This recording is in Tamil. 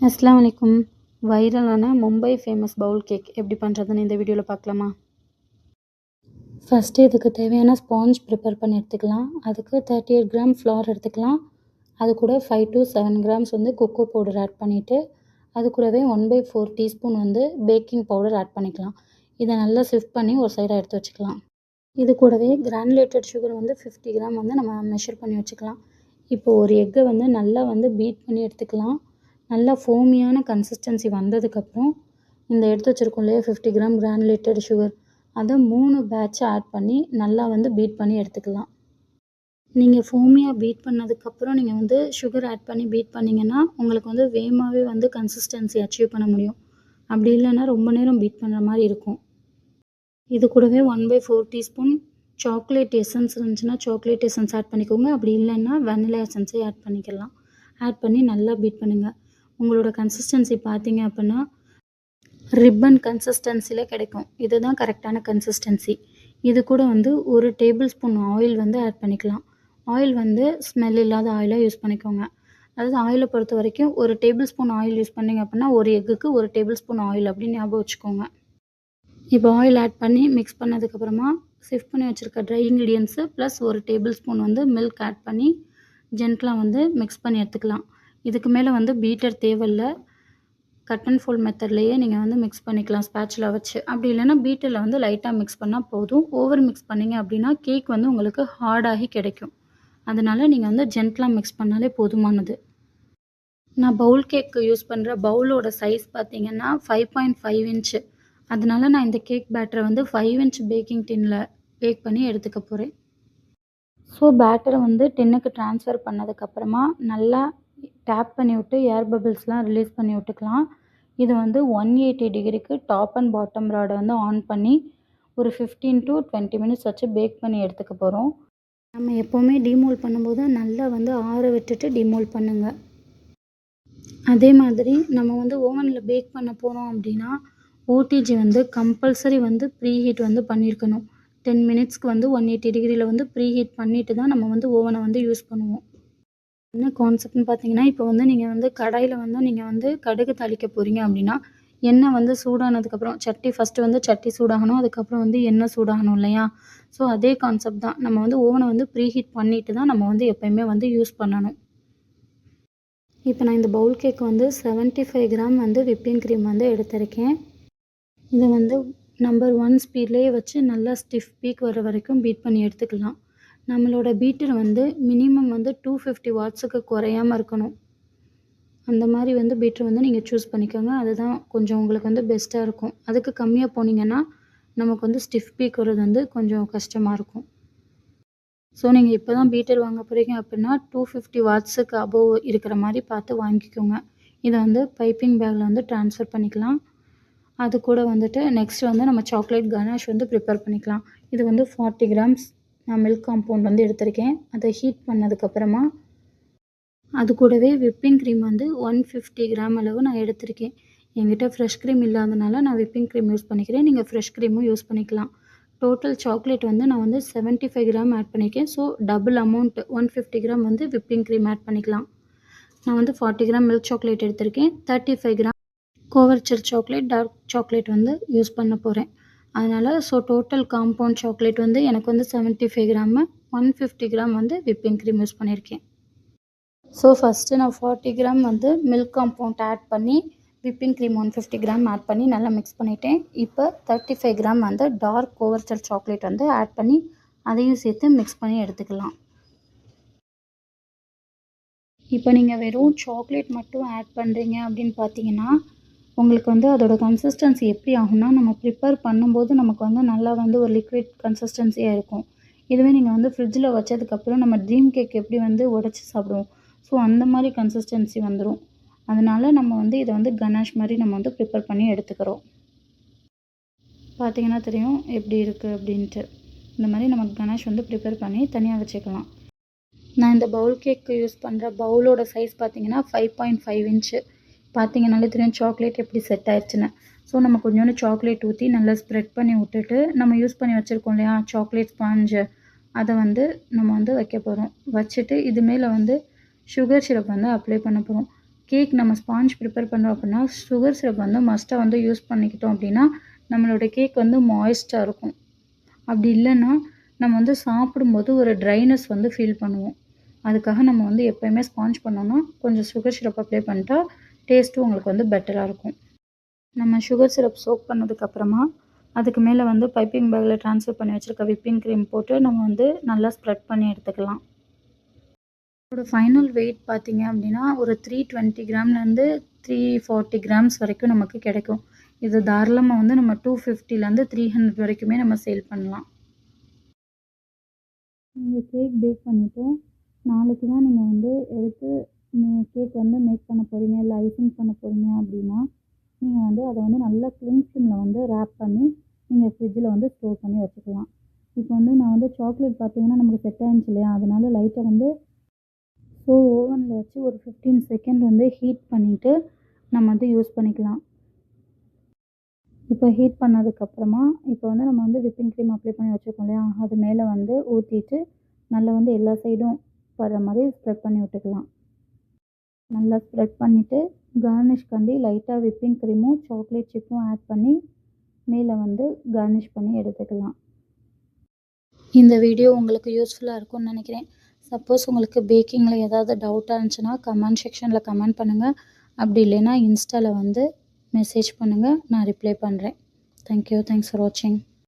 அஸ்ஸலாமு அலைக்கும். வைரலான மும்பை ஃபேமஸ் பவுல் கேக் எப்படி பண்ணுறதுன்னு இந்த வீடியோவில் பார்க்கலாமா? ஃபஸ்ட்டு இதுக்கு தேவையான ஸ்பாஞ்ச் ப்ரிப்பேர் பண்ணி எடுத்துக்கலாம். அதுக்கு 38 கிராம் ஃப்ளார் எடுத்துக்கலாம். அது கூட 5 to 7 கிராம்ஸ் வந்து கொக்கோ பவுடர் ஆட் பண்ணிவிட்டு, அது கூடவே 1/4 டீஸ்பூன் வந்து பேக்கிங் பவுடர் ஆட் பண்ணிக்கலாம். இதை நல்லா சிஃப்ட் பண்ணி ஒரு சைடாக எடுத்து வச்சுக்கலாம். இது கூடவே கிரானுலேட்டட் சுகர் வந்து 50 கிராம் வந்து நம்ம மெஷர் பண்ணி வச்சுக்கலாம். இப்போ ஒரு எக்கை வந்து நல்லா வந்து பீட் பண்ணி எடுத்துக்கலாம். நல்லா ஃபோமியான கன்சிஸ்டன்சி வந்ததுக்கப்புறம் இந்த எடுத்து வச்சுருக்கோம் இல்லையா 50 கிராம் கிரானுலேட்டட் சுகர், அதை 3 பேட்சாக ஆட் பண்ணி நல்லா வந்து பீட் பண்ணி எடுத்துக்கலாம். நீங்கள் ஃபோமியாக பீட் பண்ணதுக்கப்புறம் நீங்கள் வந்து சுகர் ஆட் பண்ணி பீட் பண்ணிங்கன்னா உங்களுக்கு வந்து வேகமாகவே வந்து கன்சிஸ்டன்சி அச்சீவ் பண்ண முடியும். அப்படி இல்லைன்னா ரொம்ப நேரம் பீட் பண்ணுற மாதிரி இருக்கும். இது கூடவே 1/4 டீஸ்பூன் சாக்லேட் எசன்ஸ் இருந்துச்சுன்னா சாக்லேட் எசன்ஸ் ஆட் பண்ணிக்கோங்க. அப்படி இல்லைன்னா வெனிலா எசன்ஸே ஆட் பண்ணிக்கலாம். ஆட் பண்ணி நல்லா பீட் பண்ணுங்கள். உங்களோட கன்சிஸ்டன்சி பார்த்தீங்க அப்படின்னா ரிப்பன் கன்சிஸ்டன்சியில் கிடைக்கும். இதுதான் கரெக்டான கன்சிஸ்டன்சி. இது கூட வந்து ஒரு டேபிள் ஸ்பூன் ஆயில் வந்து ஆட் பண்ணிக்கலாம். ஆயில் வந்து ஸ்மெல் இல்லாத ஆயிலாக யூஸ் பண்ணிக்கோங்க. அதாவது ஆயிலை பொறுத்த வரைக்கும் ஒரு டேபிள் ஸ்பூன் ஆயில் யூஸ் பண்ணிங்க அப்படின்னா ஒரு எக்குக்கு ஒரு டேபிள் ஸ்பூன் ஆயில் அப்படின்னு ஞாபகம் வச்சுக்கோங்க. இப்போ ஆயில் ஆட் பண்ணி மிக்ஸ் பண்ணதுக்கப்புறமா சிஃப்ட் பண்ணி வச்சுருக்க ட்ரை இன்க்ரீடியன்ட்ஸு ப்ளஸ் ஒரு டேபிள் ஸ்பூன் வந்து மில்க் ஆட் பண்ணி ஜென்டலாக வந்து மிக்ஸ் பண்ணி எடுத்துக்கலாம். இதுக்கு மேலே வந்து பீட்டர் தேவையில்ல. கட் அண்ட் ஃபோல்ட் மெத்தட்லேயே நீங்கள் வந்து மிக்ஸ் பண்ணிக்கலாம் ஸ்பேச்சுலா வச்சு. அப்படி இல்லைன்னா பீட்டரில் வந்து லைட்டாக மிக்ஸ் பண்ணால் போதும். ஓவர் மிக்ஸ் பண்ணிங்க அப்படின்னா கேக் வந்து உங்களுக்கு ஹார்டாகி கிடைக்கும். அதனால் நீங்கள் வந்து ஜென்டலாக மிக்ஸ் பண்ணாலே போதுமானது. நான் பவுல் கேக்கு யூஸ் பண்ணுற பவுலோட சைஸ் பார்த்தீங்கன்னா 5.5 இன்ச்சு. அதனால நான் இந்த கேக் பேட்டரை வந்து 5 இன்ச் பேக்கிங் டின்னில் பேக் பண்ணி எடுத்துக்க போகிறேன். ஸோ பேட்டரை வந்து டின்னுக்கு ட்ரான்ஸ்ஃபர் பண்ணதுக்கப்புறமா நல்லா டேப் பண்ணி விட்டு ஏர் பபிள்ஸ்லாம் ரிலீஸ் பண்ணி விட்டுக்கலாம். இது வந்து 180 டிகிரிக்கு டாப் அண்ட் பாட்டம் ராடை வந்து ஆன் பண்ணி ஒரு 15 to 20 மினிட்ஸ் வச்சு பேக் பண்ணி எடுத்துக்க போகிறோம். நம்ம எப்போவுமே டீமோல்ட் பண்ணும்போது நல்லா வந்து ஆற விட்டுட்டு டீமோல்ட் பண்ணுங்கள். அதே மாதிரி நம்ம வந்து ஓவனில் பேக் பண்ண போகிறோம் அப்படின்னா ஓடிஜி வந்து கம்பல்சரி வந்து ப்ரீஹீட் வந்து பண்ணியிருக்கணும். 10 மினிட்ஸ்க்கு வந்து 180 டிகிரியில் வந்து ப்ரீஹீட் பண்ணிவிட்டு தான் நம்ம வந்து ஓவனை வந்து யூஸ் பண்ணுவோம். என்ன கான்செப்ட்னு பார்த்தீங்கன்னா, இப்போ வந்து நீங்கள் வந்து கடாயில் வந்து நீங்கள் வந்து கடுகு தாளிக்க போகிறீங்க அப்படின்னா, எண்ணெய் வந்து சூடானதுக்கப்புறம் ஃபஸ்ட்டு வந்து சட்டி சூடாகணும். அதுக்கப்புறம் வந்து எண்ணெய் சூடாகணும் இல்லையா? ஸோ அதே கான்செப்ட் தான். நம்ம வந்து ஓவனை வந்து ப்ரீஹீட் பண்ணிவிட்டு தான் நம்ம வந்து எப்போயுமே வந்து யூஸ் பண்ணணும். இப்போ நான் இந்த பவுல் கேக் வந்து 75 கிராம் வந்து விப்பிங் க்ரீம் வந்து எடுத்திருக்கேன். இதை வந்து நம்பர் 1 ஸ்பீட்லேயே வச்சு நல்லா ஸ்டிஃப் பீக் வர வரைக்கும் பீட் பண்ணி எடுத்துக்கலாம். நம்மளோட பீட்டர் வந்து மினிமம் வந்து 250 வாட்ஸுக்கு குறையாமல் இருக்கணும். அந்த மாதிரி வந்து பீட்டர் வந்து நீங்கள் சூஸ் பண்ணிக்கோங்க. அதுதான் கொஞ்சம் உங்களுக்கு வந்து பெஸ்ட்டாக இருக்கும். அதுக்கு கம்மியாக போனீங்கன்னா நமக்கு வந்து ஸ்டிஃப் பீக் வர்றது வந்து கொஞ்சம் கஷ்டமாக இருக்கும். ஸோ நீங்கள் இப்போ தான் பீட்டர் வாங்க போகிறீங்க அப்படின்னா 250 வாட்ஸுக்கு அபோவ் இருக்கிற மாதிரி பார்த்து வாங்கிக்கோங்க. இதை வந்து பைப்பிங் பேக்கில் வந்து ட்ரான்ஸ்ஃபர் பண்ணிக்கலாம். அது கூட வந்துட்டு நெக்ஸ்ட் வந்து நம்ம சாக்லேட் கனாஷ் வந்து ப்ரிப்பேர் பண்ணிக்கலாம். இது வந்து 40 கிராம்ஸ் நான் மில்க் காம்பவுண்ட் வந்து எடுத்திருக்கேன். அதை ஹீட் பண்ணதுக்கப்புறமா அது கூடவே விப்பிங் க்ரீம் வந்து 150 கிராம் அளவு நான் எடுத்திருக்கேன். என்கிட்ட ஃப்ரெஷ் க்ரீம் இல்லாதனால நான் விப்பிங் க்ரீம் யூஸ் பண்ணிக்கிறேன். நீங்கள் ஃப்ரெஷ் க்ரீமும் யூஸ் பண்ணிக்கலாம். டோட்டல் சாக்லேட் வந்து நான் வந்து 75 கிராம் ஆட் பண்ணியிருக்கேன். ஸோ டபுள் அமௌண்ட் 150 கிராம் வந்து விப்பிங் க்ரீம் ஆட் பண்ணிக்கலாம். நான் வந்து 40 கிராம் மில்க் சாக்லேட் எடுத்திருக்கேன். 35 கிராம் கோவர்ச்சர் சாக்லேட் டார்க் சாக்லேட் வந்து யூஸ் பண்ண போகிறேன். அதனால் டோட்டல் காம்பவுண்ட் சாக்லேட் வந்து எனக்கு வந்து 75 கிராமு 150 கிராம் வந்து விப்பிங் க்ரீம் யூஸ் பண்ணியிருக்கேன். ஃபஸ்ட்டு நான் 40 கிராம் வந்து மில்க் காம்பவுண்ட் ஆட் பண்ணி விப்பிங் க்ரீம் 150 கிராம் ஆட் பண்ணி நல்லா மிக்ஸ் பண்ணிட்டேன். இப்போ 35 கிராம் வந்து டார்க் கோவர்ச்சர் சாக்லேட் வந்து ஆட் பண்ணி அதையும் சேர்த்து மிக்ஸ் பண்ணி எடுத்துக்கலாம். இப்போ நீங்கள் வெறும் சாக்லேட் மட்டும் ஆட் பண்ணுறீங்க அப்படின்னு பார்த்தீங்கன்னா உங்களுக்கு வந்து அதோட கன்சிஸ்டன்சி எப்படி ஆகும்னா நம்ம ப்ரிப்பேர் பண்ணும்போது நமக்கு வந்து நல்லா வந்து ஒரு லிக்விட் கன்சிஸ்டன்சியாக இருக்கும். இதுவே நீங்கள் வந்து ஃப்ரிட்ஜில் வச்சதுக்கப்புறம் நம்ம ட்ரீம் கேக் எப்படி வந்து உடச்சி சாப்பிடுவோம், ஸோ அந்த மாதிரி கன்சிஸ்டன்சி வந்துடும். அதனால் நம்ம வந்து இதை வந்து கனாஷ் மாதிரி நம்ம வந்து ப்ரிப்பேர் பண்ணி எடுத்துக்கிறோம். பார்த்தீங்கன்னா தெரியும் எப்படி இருக்குது அப்படின்ட்டு. இந்த மாதிரி நம்ம கனாஷ் வந்து ப்ரிப்பேர் பண்ணி தனியாக வச்சுக்கலாம். நான் இந்த பவுல் கேக்கு யூஸ் பண்ணுற பவுலோட சைஸ் பார்த்தீங்கன்னா 5.5 இன்ச்சு. பார்த்தீங்கன்னாலே தெரியும் சாக்லேட் எப்படி செட் ஆயிடுச்சுன்னு. ஸோ நம்ம கொஞ்சோண்டு சாக்லேட் ஊற்றி நல்லா ஸ்ப்ரெட் பண்ணி விட்டுட்டு நம்ம யூஸ் பண்ணி வச்சுருக்கோம் இல்லையா சாக்லேட் ஸ்பாஞ்சு, அதை வந்து நம்ம வந்து வைக்க போகிறோம். வச்சுட்டு இது மேலே வந்து சுகர் சிரப் வந்து அப்ளை பண்ண போகிறோம். கேக் நம்ம ஸ்பாஞ்ச் ப்ரிப்பேர் பண்ணுறோம் அப்படின்னா சுகர் சிரப் வந்து மஸ்ட்டாக வந்து யூஸ் பண்ணிக்கிட்டோம் அப்படின்னா நம்மளோட கேக் வந்து மாய்ஸ்ட்டாக இருக்கும். அப்படி இல்லைன்னா நம்ம வந்து சாப்பிடும்போது ஒரு ட்ரைனஸ் வந்து ஃபீல் பண்ணுவோம். அதுக்காக நம்ம வந்து எப்போயுமே ஸ்பாஞ்ச் பண்ணோன்னா கொஞ்சம் சுகர் சிரப் அப்ளை பண்ணிட்டா டேஸ்ட்டும் உங்களுக்கு வந்து பெட்டராக இருக்கும். நம்ம சுகர் சிரப் சோக் பண்ணதுக்கப்புறமா அதுக்கு மேலே வந்து பைப்பிங் பேக்கில் ட்ரான்ஸ்ஃபர் பண்ணி வச்சுருக்க விப்பிங் க்ரீம் போட்டு நம்ம வந்து நல்லா ஸ்ப்ரெட் பண்ணி எடுத்துக்கலாம். இதோட ஃபைனல் வெயிட் பார்த்தீங்க அப்படின்னா ஒரு 320 கிராம்லேருந்து 340 கிராம்ஸ் வரைக்கும் நமக்கு கிடைக்கும். இது தாராளமாக வந்து நம்ம 250லேருந்து 300 வரைக்குமே நம்ம சேல் பண்ணலாம். நீங்கள் கேக் பேக் பண்ணிவிட்டு நாளைக்கு தான் நீங்கள் வந்து எடுத்து கேக் வந்து மேக் பண்ண போகிறீங்க, இல்லை ஐசிங் பண்ண போகிறீங்க அப்படின்னா நீங்கள் வந்து அதை வந்து நல்லா க்ளிங் ஃபிலிமில் வந்து ரேப் பண்ணி நீங்கள் ஃப்ரிட்ஜில் வந்து ஸ்டோர் பண்ணி வச்சுக்கலாம். இப்போ வந்து நான் வந்து சாக்லேட் பார்த்தீங்கன்னா நமக்கு செட் ஆயிருந்துச்சு இல்லையா, அதனால லைட்டாக வந்து ஓவனில் வச்சு ஒரு 15 செகண்ட் வந்து ஹீட் பண்ணிவிட்டு நம்ம வந்து யூஸ் பண்ணிக்கலாம். இப்போ ஹீட் பண்ணதுக்கப்புறமா இப்போ வந்து நம்ம வந்து விப்பிங் க்ரீம் அப்ளை பண்ணி வச்சுருக்கோம் இல்லையா, அது மேலே வந்து ஊற்றிட்டு நல்லா வந்து எல்லா சைடும் வர்ற மாதிரி ஸ்ப்ரெட் பண்ணி விட்டுக்கலாம். நல்லா ஸ்ப்ரெட் பண்ணிவிட்டு கார்னிஷ்காண்டி லைட்டாக விப்பிங் க்ரீமும் சாக்லேட் சிப்பும் ஆட் பண்ணி மேலே வந்து கார்னிஷ் பண்ணி எடுத்துக்கலாம். இந்த வீடியோ உங்களுக்கு யூஸ்ஃபுல்லாக இருக்கும்னு நினைக்கிறேன். சப்போஸ் உங்களுக்கு பேக்கிங்கில் ஏதாவது டவுட்டாக இருந்துச்சுன்னா கமெண்ட் செக்ஷனில் கமெண்ட் பண்ணுங்கள். அப்படி இல்லைன்னா இன்ஸ்டாவில் வந்து மெசேஜ் பண்ணுங்கள், நான் ரிப்ளை பண்ணுறேன். தேங்க்யூ. தேங்க்ஸ் ஃபார் வாட்சிங்.